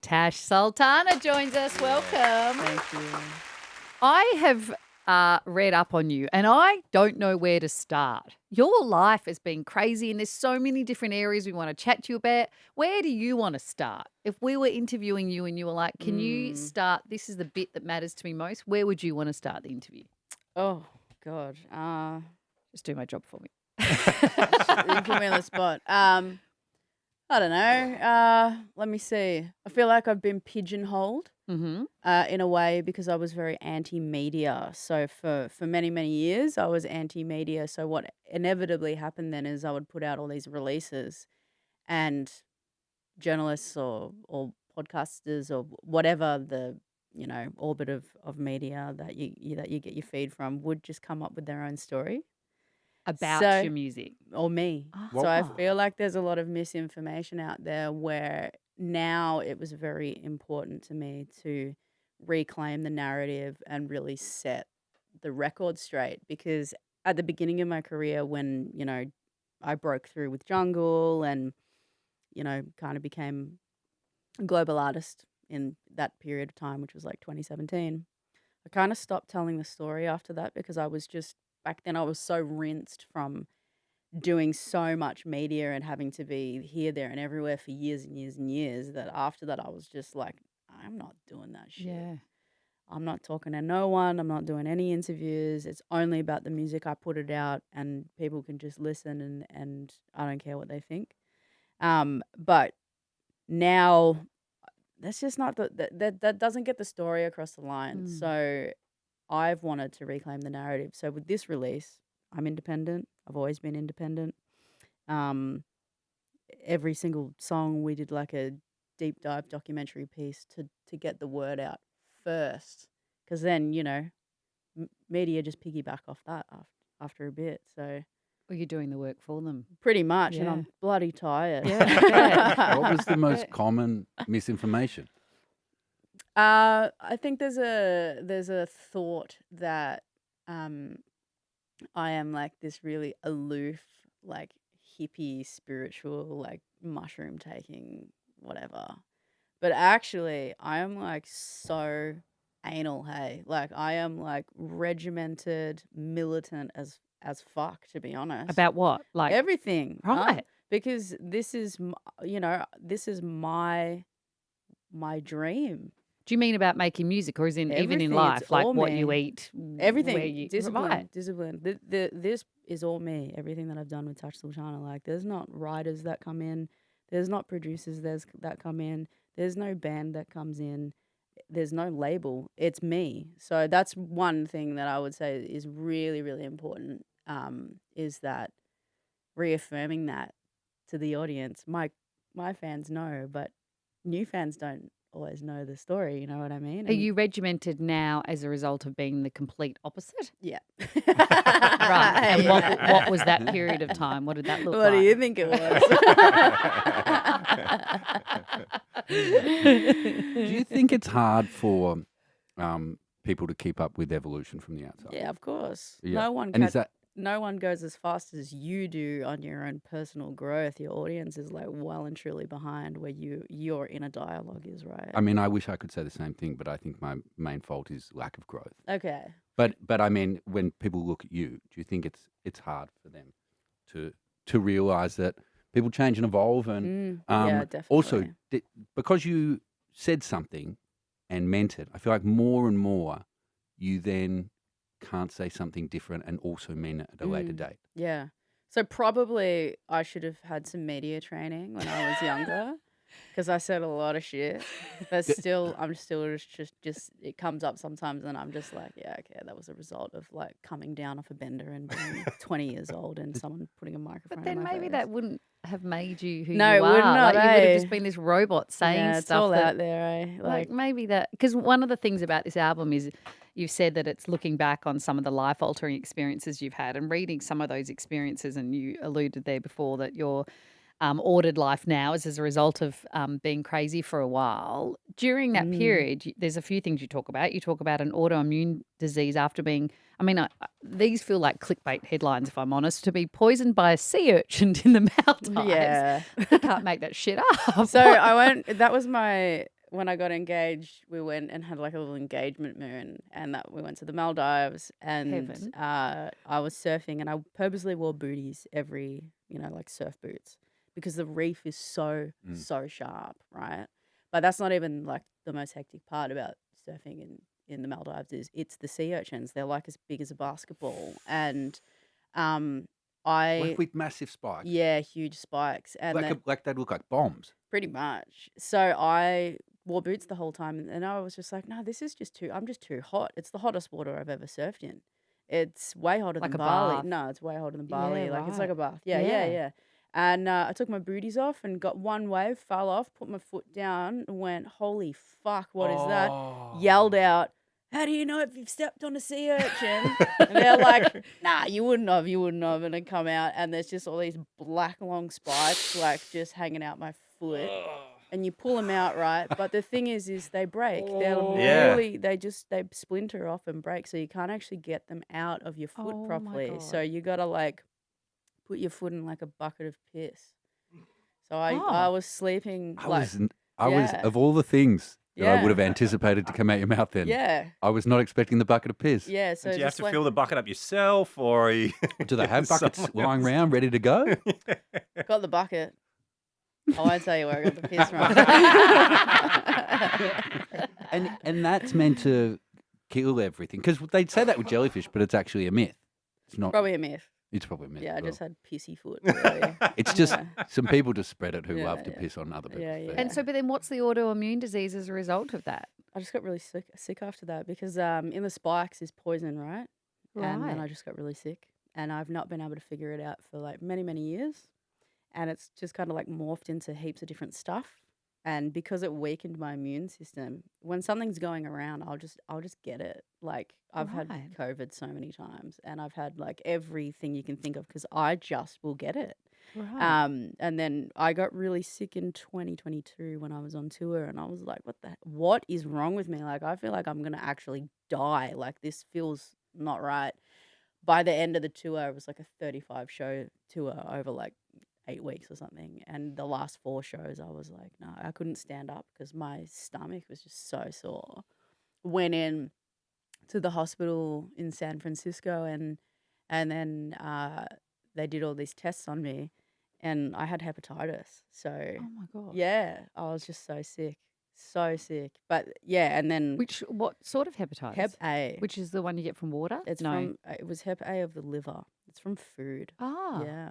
Tash Sultana joins us. Welcome. Thank you. I have read up on you and I don't know where to start. Your life has been crazy and there's so many different areas we want to chat to you about. Where do you want to start? If we were interviewing you and you were like, can you start, this is the bit that matters to me most, where would you want to start the interview? Oh, God. Just do my job for me. You put me on the spot. I don't know. Let me see. I feel like I've been pigeonholed in a way because I was very anti-media. So for many, many years, I was anti-media. So what inevitably happened then is I would put out all these releases and journalists or podcasters or whatever the orbit of media that you get your feed from would just come up with their own story About your music. or me. Oh. So I feel like there's a lot of misinformation out there where now it was very important to me to reclaim the narrative and really set the record straight, because at the beginning of my career when, I broke through with Jungle and, kind of became a global artist in that period of time, which was like 2017, I kind of stopped telling the story after that because I was just, back then I was so rinsed from doing so much media and having to be here, there, and everywhere for years and years and years that after that I was just like, I'm not doing that shit. Yeah. I'm not talking to no one. I'm not doing any interviews. It's only about the music. I put it out and people can just listen and I don't care what they think. But now that's just not that doesn't get the story across the line. So I've wanted to reclaim the narrative. So with this release, I'm independent. I've always been independent. Every single song we did like a deep dive documentary piece to get the word out first, because then media just piggyback off that after a bit. So Well, you're doing the work for them. pretty much, and Yeah. I'm bloody tired. What was the most common misinformation? I think there's a thought that I am like this really aloof, like hippie, spiritual, like mushroom taking, whatever. But actually, I am like so anal, hey. Like I am like regimented, militant as fuck, to be honest. About what? Like Everything. Right. Because this is, this is my dream. Do you mean about making music or is in even in Everything, life, it's like all what me. you eat? Everything. Where you, Discipline. Right. Discipline. This is all me. Everything that I've done with Tash Sultana. Like there's not writers that come in. There's not producers that come in. There's no band that comes in. There's no label. It's me. So that's one thing that I would say is really, really important, is that reaffirming that to the audience. My fans know, but new fans don't always know the story. You know what I mean? Are you regimented now as a result of being the complete opposite? Yeah. Right. And Yeah. what was that period of time? What did that look What like? do you think it was? Do you think it's hard for people to keep up with evolution from the outside? Yeah, of course. Yeah. No one And is that no one goes as fast as you do on your own personal growth. Your audience is like well and truly behind where your inner dialogue is, right? I mean, I wish I could say the same thing, but I think my main fault is lack of growth. Okay. But I mean, when people look at you, do you think it's hard for them to realize that people change and evolve, and yeah, definitely. also because you said something and meant it, I feel like more and more you then can't say something different and also mean it at a later date. Yeah. So probably I should have had some media training when I was younger, because I said a lot of shit. But still, I'm still just it comes up sometimes, and I'm just like, yeah, okay, that was a result of like coming down off a bender and being 20 years old and someone putting a microphone. But then in my maybe face. that wouldn't have made you who No, you it would are. not, Like you would have eh? just been this robot saying Yeah, it's stuff all that, out there, eh? like maybe that, because one of the things about this album is you've said that it's looking back on some of the life altering experiences you've had and reading some of those experiences, and you alluded there before that your ordered life now is as a result of being crazy for a while. During that period, there's a few things you talk about. You talk about an autoimmune disease after being, I mean, these feel like clickbait headlines, if I'm honest, to be poisoned by a sea urchin in the Maldives. Yeah. You can't make that shit up. So I went. That was my when I got engaged, we went and had like a little engagement moon, and that we went to the Maldives, and Heaven. I was surfing, and I purposely wore booties every, like surf boots, because the reef is so sharp, right? But that's not even like the most hectic part about surfing in the Maldives is it's the sea urchins. They're like as big as a basketball, and um, Like I with massive spikes. yeah, huge spikes, and then Like they'd look like bombs. pretty much. So I wore boots the whole time, and I was just like, no, this is just I'm just too hot. It's the hottest water I've ever surfed in. It's way hotter Like than a Bali. bath. No, it's way hotter than Yeah, Bali. Like, it's like right. a bath. Yeah, Yeah. yeah. And I took my booties off and got one wave, fell off, put my foot down, and went, holy fuck, what is that? Yelled out, how do you know if you've stepped on a sea urchin? And they're like, nah, you wouldn't have. And I come out, and there's just all these black long spikes, like, just hanging out my foot. And you pull them out, right? But the thing is they break. They're Yeah. really, they splinter off and break. So you can't actually get them out of your foot Oh my properly. So God. you got to like put your foot in like a bucket of piss. So I Oh. was sleeping I like, was yeah. of all the things that I Yeah. would have anticipated to come out your mouth then. yeah. I was not expecting the bucket of piss. Yeah. So Do you have just to went, fill the bucket up yourself, or are you Do they have buckets someone lying else? around ready to go? got the bucket. I won't tell you where I got the piss from. And that's meant to kill everything. Because they'd say that with jellyfish, but it's actually a myth. It's not. Probably a myth. It's probably a myth. Yeah, I as well. just had pissy foot. Really. It's just Yeah. some people just spread it who Yeah, love to yeah. piss on other people's Yeah, feet. yeah. And so, but then what's the autoimmune disease as a result of that? I just got really sick after that because in the spikes is poison, right? And then I Right. just got really sick, and I've not been able to figure it out for like many, many years. And it's just kind of like morphed into heaps of different stuff. And because it weakened my immune system, when something's going around, I'll just get it. Like I've Right. had COVID so many times, and I've had like everything you can think of because I just will get it. Right. And then I got really sick in 2022 when I was on tour, and I was like, what is wrong with me? Like, I feel like I'm going to actually die. Like, this feels not right. By the end of the tour, it was like a 35 show tour over like 8 weeks or something. And the last 4 shows, I was like, no, I couldn't stand up because my stomach was just so sore. Went in to the hospital in San Francisco, and then they did all these tests on me, and I had hepatitis. So Oh my God. yeah, I was just so sick. But yeah, and then What sort of hepatitis? Hep A. Which is the one you get from water? It's no. from it was Hep A of the liver. It's from food. Ah. Yeah.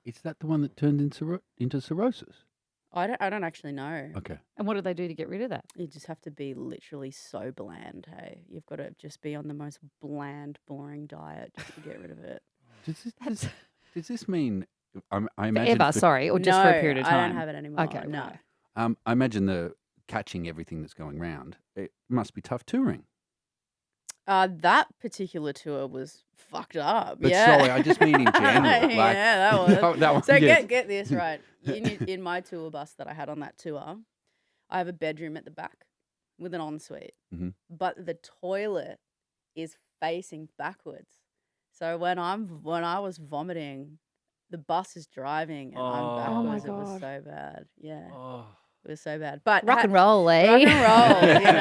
Is that the one that turned into cirrhosis? I don't actually know. Okay. And what do they do to get rid of that? You just have to be literally so bland, hey. You've got to just be on the most bland, boring diet just to get rid of it. Does this mean? I imagine Forever, sorry, or just for a period of time? I don't have it anymore. Okay, no. right. I imagine the catching everything that's going round. It must be tough touring. That particular tour was fucked up. But yeah. sorry, I just mean in general. Like, yeah, that was. that one, So yes. get this right. In my tour bus that I had on that tour, I have a bedroom at the back with an ensuite, Mhm. but the toilet is facing backwards. So when I was vomiting, the bus is driving and I'm Oh. Oh my backwards. It was God. so bad. Yeah, Oh. it was so bad. But Rock and roll, eh? rock and roll, you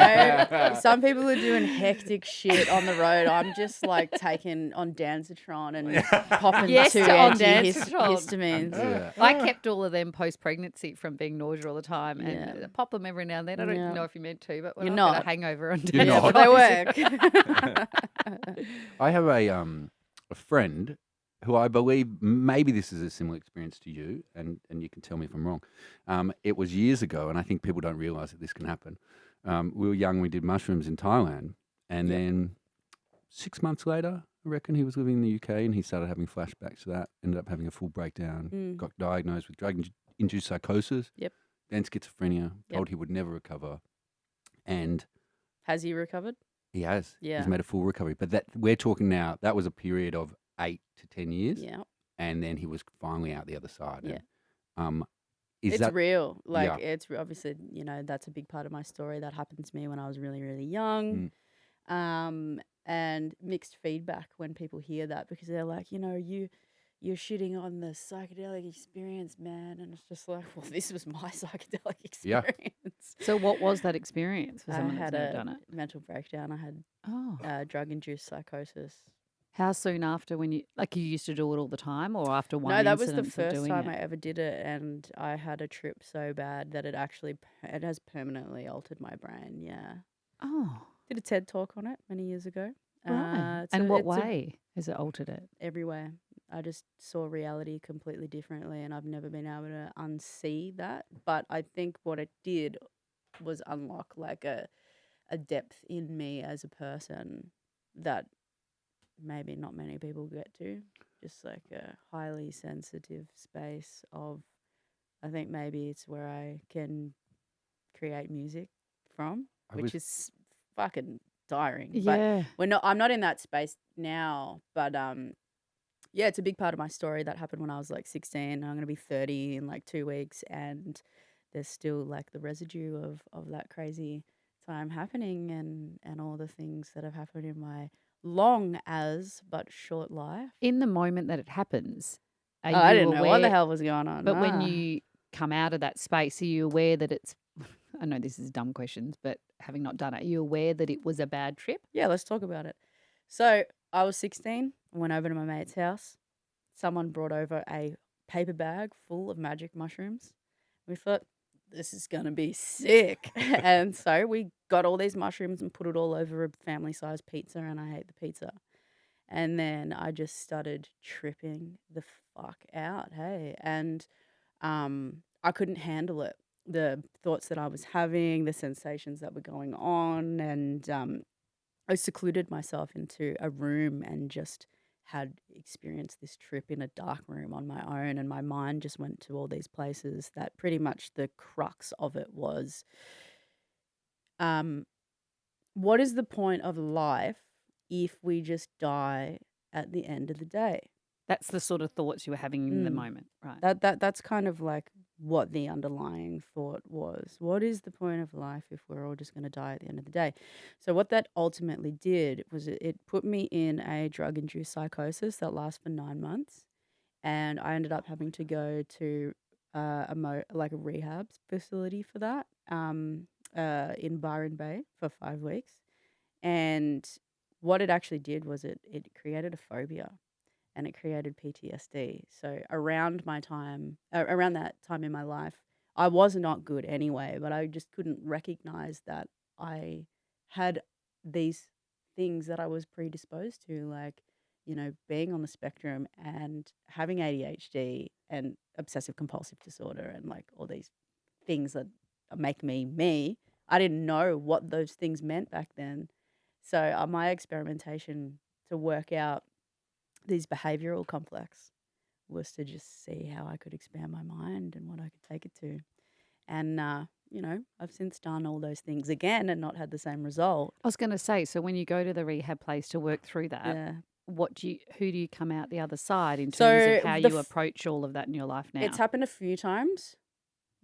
know. Some people are doing hectic shit on the road. I'm just like taking on Danzatron and popping Yes, 2 on antihistamines. Yeah. I kept all of them post-pregnancy from being nausea all the time and Yeah. pop them every now and then. I don't Yeah. know if you meant to, but when You're I've got not. a hangover on You're Yeah, not. but they work. I have a friend who I believe maybe this is a similar experience to you, and you can tell me if I'm wrong. It was years ago, and I think people don't realise that this can happen. We were young, we did mushrooms in Thailand, and then 6 months later, I reckon he was living in the UK, and he started having flashbacks to that, ended up having a full breakdown, got diagnosed with drug-induced psychosis, Yep. then schizophrenia, Yep. told he would never recover, and Has he recovered? he has. Yeah. He's made a full recovery. But that we're talking now, that was a period of 8 to 10 years. Yeah. And then he was finally out the other side. Yeah. And, is It's that real. Like, Yeah. it's obviously, that's a big part of my story. That happened to me when I was really, really young. And mixed feedback when people hear that because they're like, you you're shitting on the psychedelic experience, man. And it's just like, well, this was my psychedelic Yeah. experience. So what was that experience for I someone that's had never a done it? mental breakdown. I had Oh. drug-induced psychosis. How soon after when you like, you used to do it all the time or after one No, that was the incidence of first doing time it? I ever did it, and I had a trip so bad that it has permanently altered my brain. Yeah, Oh, did a TED talk on it many years ago. right. It's And a what it's a way has it altered it? everywhere. I just saw reality completely differently, and I've never been able to unsee that. But I think what it did was unlock like a depth in me as a person that maybe not many people get to. Just like a highly sensitive space of, I think maybe it's where I can create music from, I which was is fucking tiring. But Yeah. I'm not in that space now, but yeah, it's a big part of my story that happened when I was like 16. I'm going to be 30 in like 2 weeks, and there's still like the residue of that crazy time happening, and all the things that have happened in my long as but short life. In the moment that it happens, are Oh, I you didn't know what the aware hell was going on. but when Ah. you come out of that space, are you aware that it's I know this is dumb questions, but having not done it, are you aware that it was a bad trip? Yeah, let's talk about it. So I was 16, went over to my mate's house. Someone brought over a paper bag full of magic mushrooms. We thought, this is going to be sick. And so we got all these mushrooms and put it all over a family sized pizza, and I ate the pizza. And then I just started tripping the fuck out. Hey. And I couldn't handle it. The thoughts that I was having, the sensations that were going on, and I secluded myself into a room and just had experienced this trip in a dark room on my own. And my mind just went to all these places that pretty much the crux of it was, um, what is the point of life if we just die at the end of the day? That's the sort of thoughts you were having in the Mm. moment, right? That's kind of like what the underlying thought was. What is the point of life if we're all just going to die at the end of the day? So what that ultimately did was it put me in a drug-induced psychosis that lasts for 9 months, and I ended up having to go to like a rehab facility for that in Byron Bay for 5 weeks. And what it actually did was it created a phobia, and it created PTSD. So around that time in my life, I was not good anyway, but I just couldn't recognize that I had these things that I was predisposed to, like, being on the spectrum and having ADHD and obsessive compulsive disorder and like all these things that make me me. I didn't know what those things meant back then. So my experimentation to work out these behavioral complex was to just see how I could expand my mind and what I could take it to. And, I've since done all those things again and not had the same result. I was going to say, so when you go to the rehab place to work through that, Yeah. who do you come out the other side in terms So of how you approach all of that in your life now? it's happened a few times,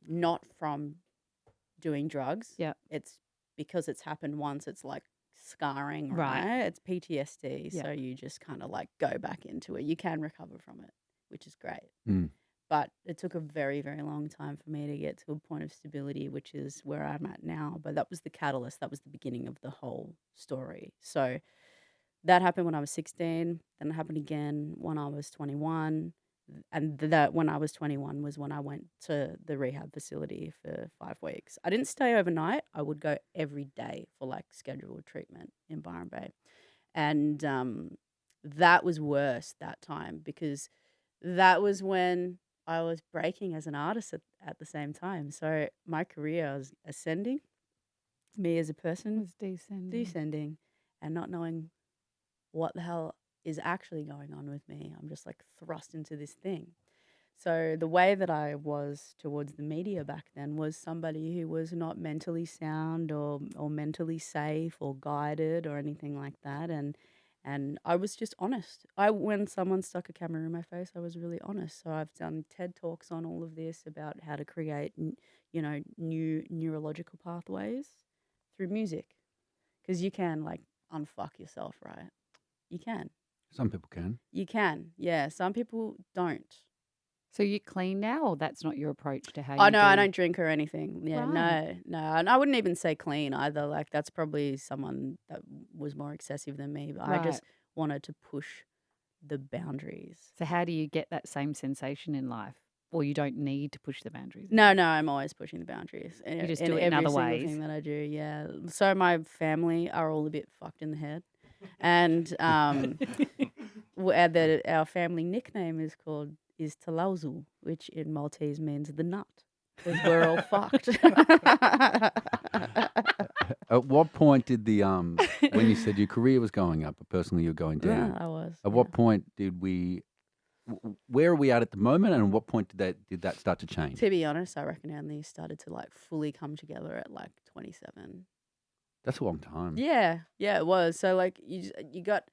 not from doing drugs. Yeah. It's because it's happened once, it's like scarring, Right. right? It's PTSD. Yeah. So you just kind of like go back into it. You can recover from it, which is great. Mm. But it took a very, very long time for me to get to a point of stability, which is where I'm at now. But that was the catalyst. That was the beginning of the whole story. So that happened when I was 16. Then it happened again when I was 21. And that when I was 21 was when I went to the rehab facility for 5 weeks. I didn't stay overnight. I would go every day for like scheduled treatment in Byron Bay. And that was worse that time because that was when I was breaking as an artist at the same time. So my career was ascending, me as a person Was descending. descending, and not knowing what the hell is actually going on with me. I'm just like thrust into this thing. So the way that I was towards the media back then was somebody who was not mentally sound or mentally safe or guided or anything like that. And I was just honest. When someone stuck a camera in my face, I was really honest. So I've done TED Talks on all of this about how to create, new neurological pathways through music, because you can like unfuck yourself, right? You can. Some people can. You can, yeah. Some people don't. So you clean now, or that's not your approach to how Oh you no, I do? don't drink or anything. Yeah, Right. no, and I wouldn't even say clean either. Like that's probably someone that was more excessive than me. But I Right. just wanted to push the boundaries. So how do you get that same sensation in life? Or you don't need to push the boundaries in No, life? no, I'm always pushing the boundaries You just in do it in every other single thing ways. that I do. Yeah. So my family are all a bit fucked in the head, and our family nickname is Talauzu, which in Maltese means the nut, because we're all fucked. At what point did when you said your career was going up, but personally you're going Yeah, down? I was. At Yeah. what point where are we at the moment, and at what point did that start to change? To be honest, I reckon I only started to like fully come together at like 27. That's a long time. Yeah, it was. So like you got,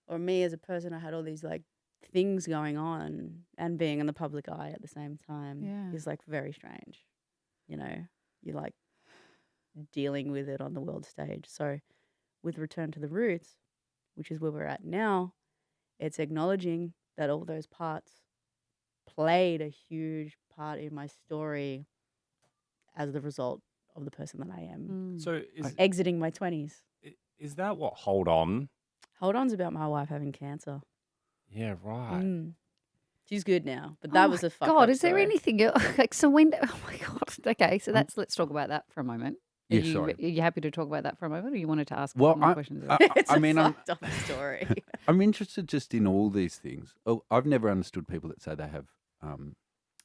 or me as a person, I had all these like things going on, and being in the public eye at the same time Yeah. is like very strange. You know, you like dealing with it on the world stage. So with Return to the Roots, which is where we're at now, it's acknowledging that all those parts played a huge part in my story as the result of the person that I am. Mm. So Exiting my 20s. is that what Hold On? Hold on's about my wife having cancer. Yeah, right. Mm. She's good now, but Oh that my was a fucked God, up is there story. anything like so when oh my God. Okay, so let's talk about that for a moment. Yeah, sorry. Are you happy to talk about that for a moment, or you wanted to ask Well, more questions about It's I a mean, fucked up story. I'm interested just in all these things. Oh, I've never understood people that say they have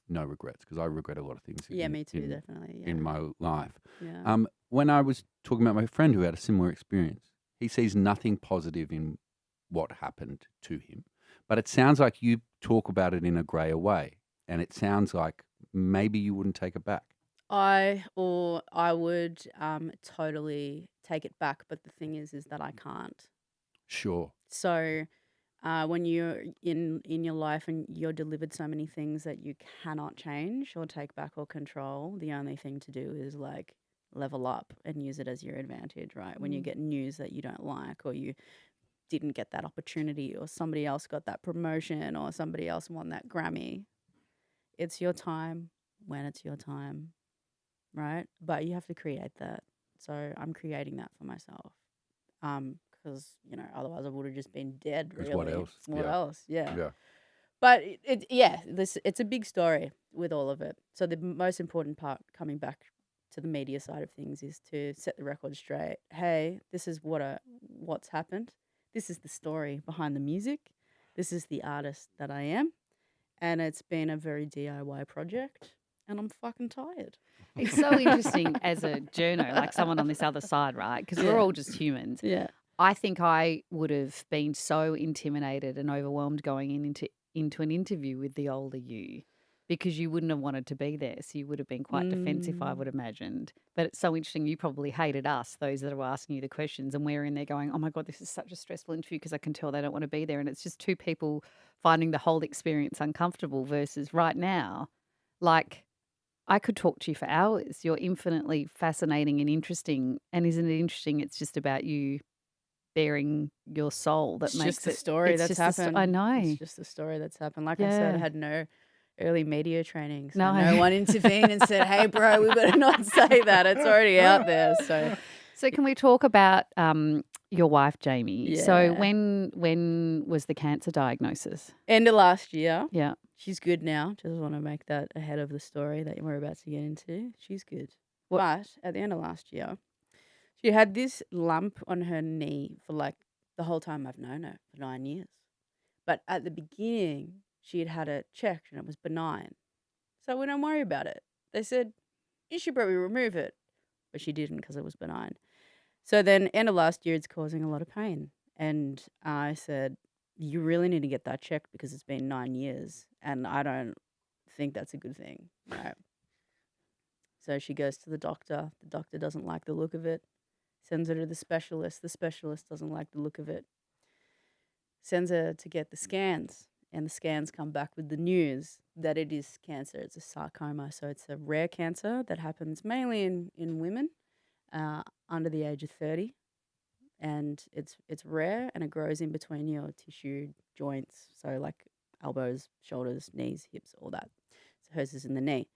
no regrets, because I regret a lot of things. Yeah, me too, definitely. Yeah. In my life. Yeah. When I was talking about my friend who had a similar experience, he sees nothing positive in what happened to him. But it sounds like you talk about it in a grayer way, and it sounds like maybe you wouldn't take it back. I would totally take it back, but the thing is that I can't. Sure. So when you're in your life and you're delivered so many things that you cannot change or take back or control, the only thing to do is like level up and use it as your advantage, right? When you get news that you don't like, or you didn't get that opportunity, or somebody else got that promotion, or somebody else won that Grammy, it's your time when it's your time, right? But you have to create that. So I'm creating that for myself. Because otherwise I would have just been dead. 'Cause Really, what else? What Yeah. else? Yeah. Yeah. But it's a big story with all of it. So the most important part, coming back to the media side of things, is to set the record straight. Hey, this is what's happened. This is the story behind the music. This is the artist that I am, and it's been a very DIY project, and I'm fucking tired. It's so interesting as a journo, like someone on this other side, right? Because we're Yeah. all just humans. Yeah. I think I would have been so intimidated and overwhelmed going into an interview with the older you, because you wouldn't have wanted to be there. So you would have been quite defensive, I would have imagined. But it's so interesting. You probably hated us, those that were asking you the questions, and we're in there going, oh my God, this is such a stressful interview because I can tell they don't want to be there. And it's just two people finding the whole experience uncomfortable versus right now, like, I could talk to you for hours. You're infinitely fascinating and interesting. And isn't it interesting? It's just about you bearing your soul that It's makes just the it. story It's that's just the happened. I know. It's just the story that's happened. Like I said, I Yeah. had no early media training, so No. no one intervened and said, "Hey, bro, we better not say that. It's already out there." So can we talk about your wife, Jamie? So Yeah. when was the cancer diagnosis? End of last year. Yeah. She's good now. Just want to make that ahead of the story that we're about to get into. She's good. What- But at the end of last year, she had this lump on her knee for like the whole time I've known her, for 9 years. But at the beginning, she had had it checked and it was benign. So we don't worry about it. They said, you should probably remove it. But she didn't because it was benign. So then end of last year, it's causing a lot of pain. And I said, you really need to get that checked because it's been 9 years. And I don't think that's a good thing. Right. So she goes to the doctor. The doctor doesn't like the look of it. Sends her to the specialist. The specialist doesn't like the look of it. Sends her to get the scans. And the scans come back with the news that it is cancer. It's a sarcoma. So it's a rare cancer that happens mainly in women under the age of 30. and it's rare, and it grows in between your tissue joints, so like elbows, shoulders, knees, hips, all that. So hers is in the knee.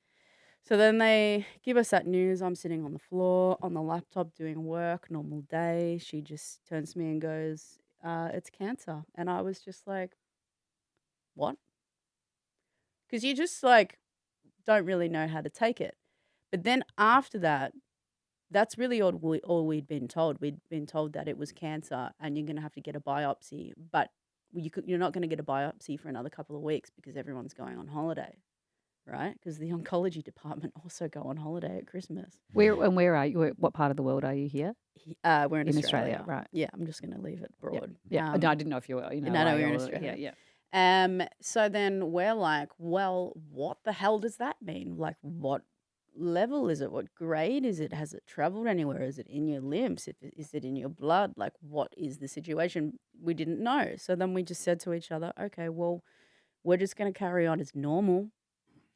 So then they give us that news. I'm sitting on the floor on the laptop doing work, normal day. She just turns to me and goes, it's cancer. And I was just like, what? Because you just like don't really know how to take it. But then after that, that's really all we'd been told. We'd been told that it was cancer and you're going to have to get a biopsy. But you're not going to get a biopsy for another couple of weeks because everyone's going on holiday, right? Because the oncology department also go on holiday at Christmas. Where are you? What part of the world are you here? We're in In Australia. Australia, right. Yeah, I'm just going to leave it broad. Yeah. No, I didn't know if you were, no, away we're in or- Australia. Yeah. So then we're like, well, what the hell does that mean? Like, what level is it? What grade is it? Has it traveled anywhere? Is it in your limbs? Is it in your blood? Like, what is the situation? We didn't know. So then we just said to each other, okay, well, we're just going to carry on as normal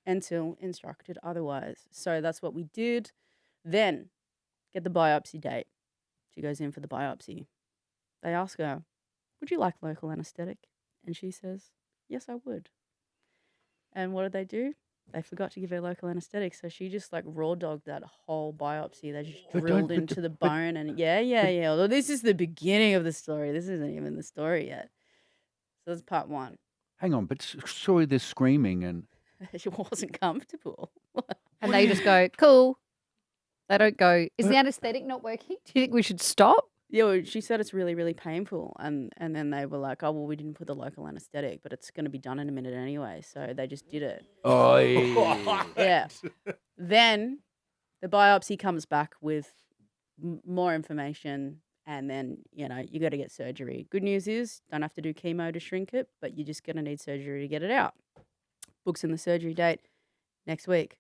until instructed otherwise. So that's what we did. Then get the biopsy date. She goes in for the biopsy. They ask her, would you like local anesthetic? And she says, yes, I would. And what did they do? They forgot to give her local anesthetic. So she just like raw dogged that whole biopsy. They just But drilled don't- but into the- the but- bone. And yeah. Although this is the beginning of the story. This isn't even the story yet. So that's part one. Hang on, but surely there's screaming and She wasn't comfortable. And they just go, cool. They don't go, is the anesthetic not working? Do you think we should stop? Yeah, well, she said it's really, really painful. And then they were like, oh, well, we didn't put the local anesthetic, but it's going to be done in a minute anyway. So they just did it. oh yeah. Yeah. Then the biopsy comes back with more information, and then, you got to get surgery. Good news is, don't have to do chemo to shrink it, but you're just going to need surgery to get it out. Books in the surgery date next week.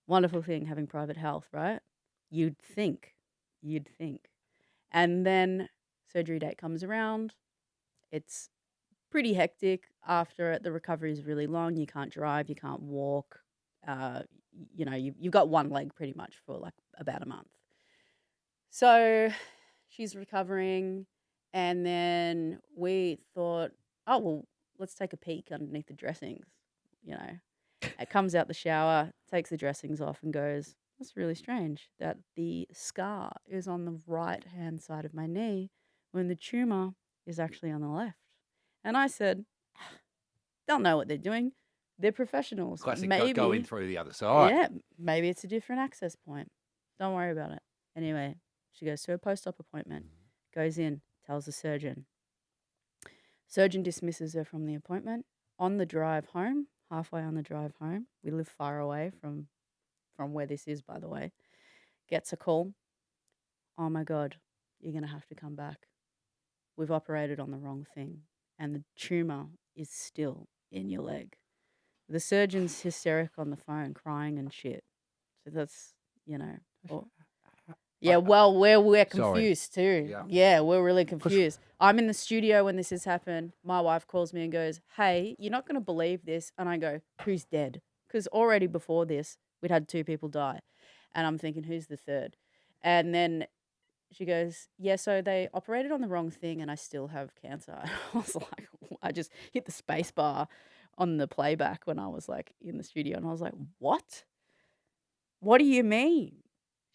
Wonderful thing having private health, right? You'd think. And then surgery date comes around. It's pretty hectic after it. The recovery is really long. You can't drive, you can't walk. You've got one leg pretty much for like about a month. So she's recovering, and then we thought, oh, well, let's take a peek underneath the dressings, It comes out the shower, takes the dressings off and goes, that's really strange that the scar is on the right-hand side of my knee when the tumor is actually on the left. And I said, they'll know what they're doing. They're professionals. Classic Maybe, going through the other side. yeah, maybe it's a different access point. Don't worry about it. Anyway, she goes to a post-op appointment, goes in, tells the surgeon. Surgeon dismisses her from the appointment. On the drive home, halfway on the drive home, we live far away from where this is, by the way, gets a call. Oh my God, you're going to have to come back. We've operated on the wrong thing, and the tumor is still in your leg. The surgeon's hysteric on the phone, crying and shit. So that's, yeah, well, we're confused too. Yeah. Yeah, we're really confused. I'm in the studio when this has happened. My wife calls me and goes, hey, you're not going to believe this. And I go, who's dead? Because already before this, we'd had 2 people die. And I'm thinking, who's the third? And then she goes, yeah, so they operated on the wrong thing and I still have cancer. And I was like, I just hit the space bar on the playback when I was like in the studio. And I was like, what? What do you mean?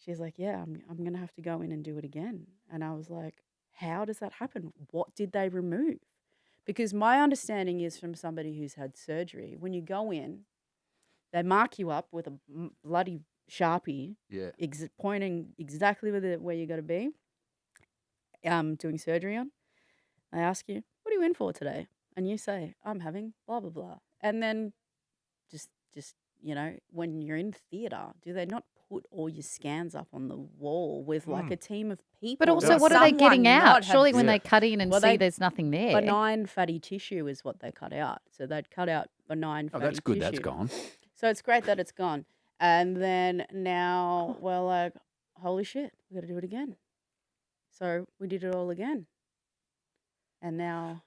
She's like, yeah, I'm going to have to go in and do it again. And I was like, how does that happen? What did they remove? Because my understanding is from somebody who's had surgery, when you go in, they mark you up with a bloody Sharpie, Yeah. pointing exactly where you got to be, doing surgery on. They ask you, what are you in for today? And you say, I'm having blah, blah, blah. And then just when you're in theatre, do they not put all your scans up on the wall with like a team of people? But also, Does what are they Someone getting not out? have Surely when Yeah. they cut in and Well, see they- there's nothing there. benign fatty tissue is what they cut out. So they'd cut out benign Oh, fatty that's good. tissue. That's gone. So it's great that it's gone. And then now we're like, holy shit, we got to do it again. So we did it all again. And now,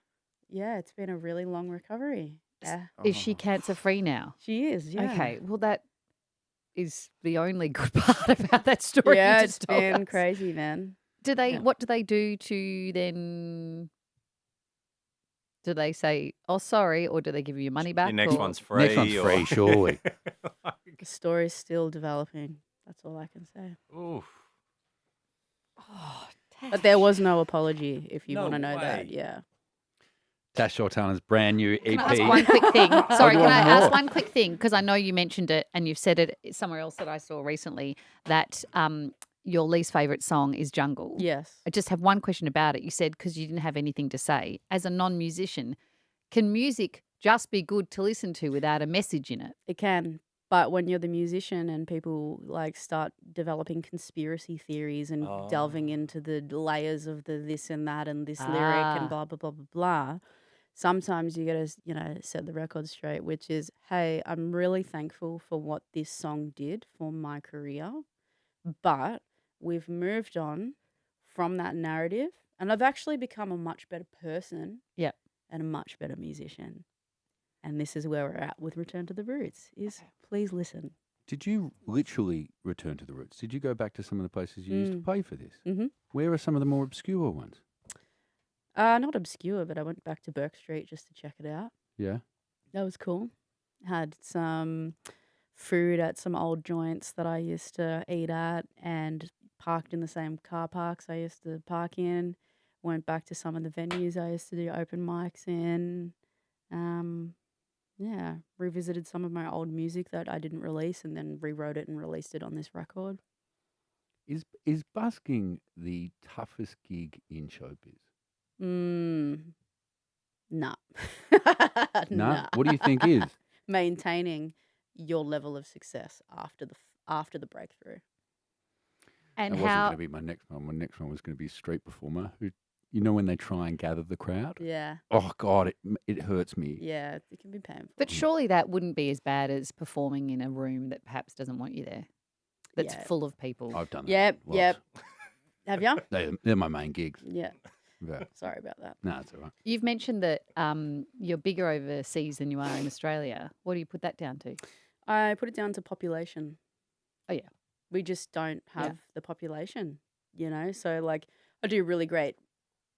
yeah, it's been a really long recovery. Yeah, Is she cancer free now? she is. Yeah. Okay, well that is the only good part about that story. Yeah, you it's just told been us. crazy, man. Do they? Yeah. What do they do to then? Do they say, "Oh, sorry," or do they give you your money back? Your next or- one's free. Next one's free, or- surely. The story's still developing. That's all I can say. Oof. Oh, But there was no apology, if you No want to know that. way. Yeah. Tash Sultana's brand new EP. Can I ask one quick thing? Sorry, you can I want ask more? one quick thing? Because I know you mentioned it and you've said it somewhere else that I saw recently that your least favourite song is Jungle. Yes. I just have one question about it. You said because you didn't have anything to say. As a non-musician, can music just be good to listen to without a message in it? It can. But when you're the musician and people like start developing conspiracy theories and delving into the layers of the this and that and this lyric Ah. and blah, blah, blah, blah, blah, sometimes you got to, set the record straight, which is, hey, I'm really thankful for what this song did for my career, but we've moved on from that narrative and I've actually become a much better person Yep. and a much better musician. And this is where we're at with Return to the Roots, is please listen. Did you literally return to the roots? Did you go back to some of the places you used to play for this? Mm-hmm. Where are some of the more obscure ones? Not obscure, but I went back to Burke Street just to check it out. Yeah. That was cool. Had some food at some old joints that I used to eat at and parked in the same car parks I used to park in. Went back to some of the venues I used to do open mics in. Yeah, revisited some of my old music that I didn't release and then rewrote it and released it on this record. Is busking the toughest gig in showbiz? Nah. No. Nah. What do you think is? Maintaining your level of success after the breakthrough. And That wasn't how? going to be my next one. My next one was going to be a street performer who, when they try and gather the crowd. Yeah, Oh God, it hurts me. yeah, it can be painful. But surely that wouldn't be as bad as performing in a room that perhaps doesn't want you there. That's Yeah. full of people. I've done that. Yep, lots. yep. Have you? They're my main gigs. Yeah. Yeah. Sorry about that. No, it's all right. You've mentioned that you're bigger overseas than you are in Australia. What do you put that down to? I put it down to population. Oh, yeah. We just don't Yeah. have the population, So, like, I do really great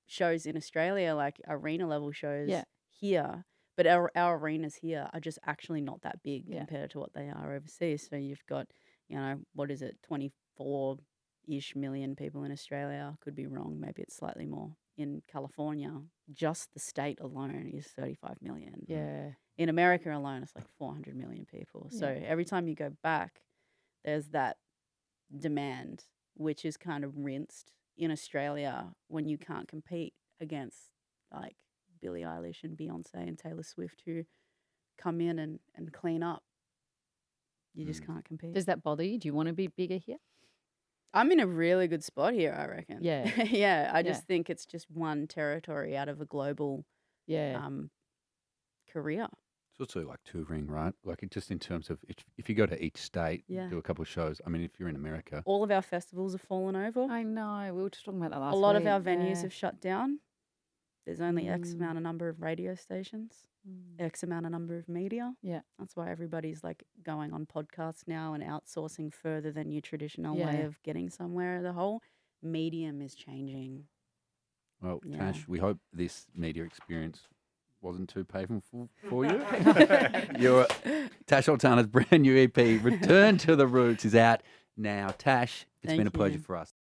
shows in Australia, like arena level shows Yeah. here. But our arenas here are just actually not that big Yeah. compared to what they are overseas. So you've got, what is it, 24-ish million people in Australia. Could be wrong. Maybe it's slightly more. In California, just the state alone is 35 million. Yeah. In America alone, it's like 400 million people. So Yeah. every time you go back, there's that demand, which is kind of rinsed in Australia when you can't compete against like Billie Eilish and Beyonce and Taylor Swift who come in and clean up. You just can't compete. Does that bother you? Do you want to be bigger here? I'm in a really good spot here, I reckon. Yeah. Yeah, I Yeah. just think it's just one territory out of a global Yeah. career. It's also like touring, right? Like just in terms of if you go to each state, Yeah. do a couple of shows. I mean, if you're in America, All of our festivals have fallen over. I know. We were just talking about that last A lot of week. our venues Yeah. have shut down. There's only X Mm. amount of number of radio stations, X amount of number of media. Yeah. That's why everybody's like going on podcasts now and outsourcing further than your traditional way Yeah. of getting somewhere. The whole medium is changing. well, Yeah. Tash, we hope this media experience wasn't too painful for you. Your Tash Sultana's brand new EP, Return to the Roots, is out now. Tash, it's Thank been a pleasure you. for us.